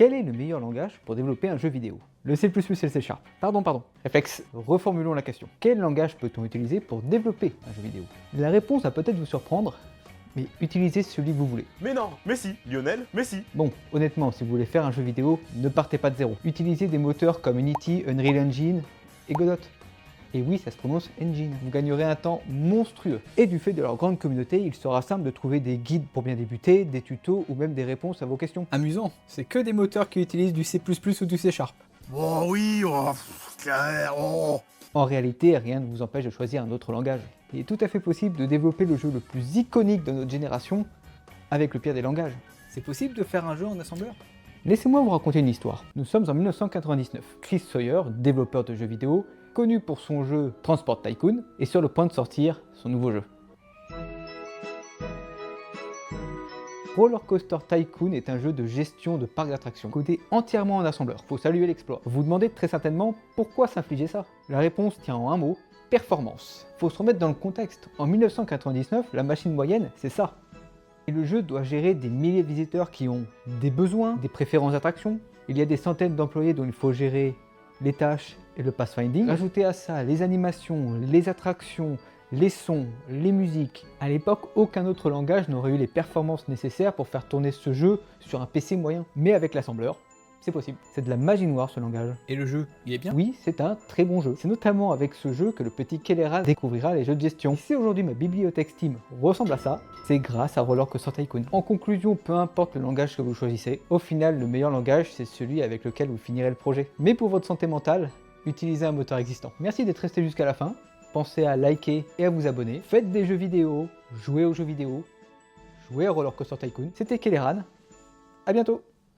Quel est le meilleur langage pour développer un jeu vidéo? Le C++ et le C#. Pardon. Réflexe, reformulons la question. Quel langage peut-on utiliser pour développer un jeu vidéo? La réponse va peut-être vous surprendre, mais utilisez celui que vous voulez. Mais non, Messi, Lionel, Messi. Bon, honnêtement, si vous voulez faire un jeu vidéo, ne partez pas de zéro. Utilisez des moteurs comme Unity, Unreal Engine et Godot. Et oui, ça se prononce Engine. Vous gagnerez un temps monstrueux. Et du fait de leur grande communauté, il sera simple de trouver des guides pour bien débuter, des tutos ou même des réponses à vos questions. Amusant, c'est que des moteurs qui utilisent du C++ ou du C#. Oh oui, En réalité, rien ne vous empêche de choisir un autre langage. Il est tout à fait possible de développer le jeu le plus iconique de notre génération avec le pire des langages. C'est possible de faire un jeu en assembleur? Laissez-moi vous raconter une histoire. Nous sommes en 1999. Chris Sawyer, développeur de jeux vidéo, connu pour son jeu Transport Tycoon, est sur le point de sortir son nouveau jeu. Roller Coaster Tycoon est un jeu de gestion de parc d'attractions, codé entièrement en assembleur. Faut saluer l'exploit. Vous vous demandez très certainement pourquoi s'infliger ça? La réponse tient en un mot, performance. Faut se remettre dans le contexte. En 1999, la machine moyenne, c'est ça. Et le jeu doit gérer des milliers de visiteurs qui ont des besoins, des préférences d'attractions. Il y a des centaines d'employés dont il faut gérer les tâches et le pathfinding. Ajoutez à ça les animations, les attractions, les sons, les musiques. À l'époque, aucun autre langage n'aurait eu les performances nécessaires pour faire tourner ce jeu sur un PC moyen. Mais avec l'assembleur, c'est possible. C'est de la magie noire ce langage. Et le jeu, il est bien? Oui, c'est un très bon jeu. C'est notamment avec ce jeu que le petit Kelleran découvrira les jeux de gestion. Si aujourd'hui ma bibliothèque Steam ressemble à ça, c'est grâce à Roller Coaster Tycoon. En conclusion, peu importe le langage que vous choisissez, au final, le meilleur langage, c'est celui avec lequel vous finirez le projet. Mais pour votre santé mentale, utilisez un moteur existant. Merci d'être resté jusqu'à la fin. Pensez à liker et à vous abonner. Faites des jeux vidéo, jouez aux jeux vidéo, jouez à Roller Coaster Tycoon. C'était Kelleran. À bientôt.